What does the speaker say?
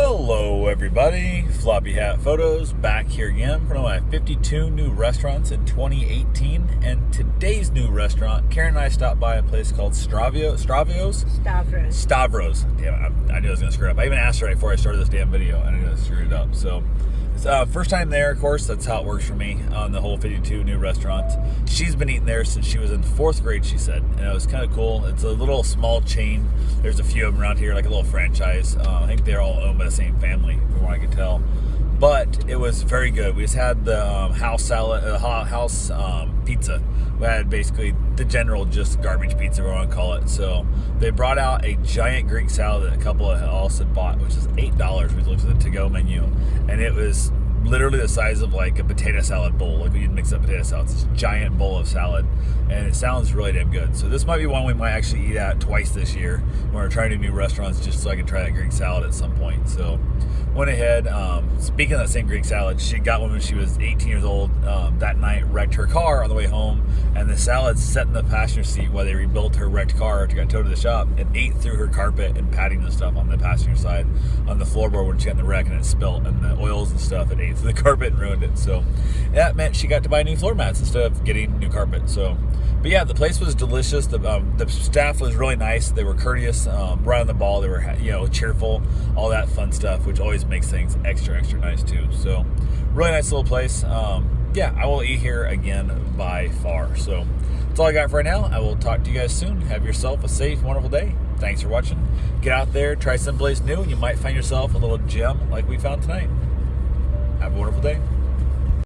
Hello everybody, Floppy Hat Photos back here again for one of my 52 new restaurants in 2018. And today's new restaurant, Karen and I stopped by a place called Stavros. Damn it, I knew I was going to screw it up. I even asked her right before I started this damn video and I knew I screwed it up. So it's first time there, of course. That's how it works for me on the whole 52 new restaurants. She's been eating there since she was in 4th grade, she said. And it was kind of cool. It's a little small chain. There's a few of them around here, like a little franchise. I think they're all owned by the same family, from what I could tell. But it was very good. We just had the house salad, house pizza. We had basically the general just garbage pizza, whatever you want to call it. So they brought out a giant Greek salad that a couple of us had bought, which is $8. We looked at the to-go menu, and it was literally the size of like a potato salad bowl. Like you'd mix up potato salad. It's this giant bowl of salad, and it sounds really damn good. So this might be one we might actually eat at twice this year when we're trying new restaurants, just so I can try that Greek salad at some point. So went ahead. Speaking of that same Greek salad, she got one when she was 18 years old. That night wrecked her car on the way home, and the salad sat in the passenger seat while they rebuilt her wrecked car to get towed to the shop, and ate through her carpet and padding and stuff on the passenger side on the floorboard when she got in the wreck, and it spilt, and the oils and stuff, it ate through the carpet and ruined it. So that meant she got to buy new floor mats instead of getting new carpet. So, but yeah, the place was delicious. The staff was really nice. They were courteous, right on the ball. They were cheerful, all that fun stuff, which always makes things extra nice too. So really nice little place. Yeah, I will eat here again by far. So that's all I got for right now. I will talk to you guys soon. Have yourself a safe, wonderful day. Thanks for watching. Get out there, try someplace new, and you might find yourself a little gem like we found tonight. Have a wonderful day.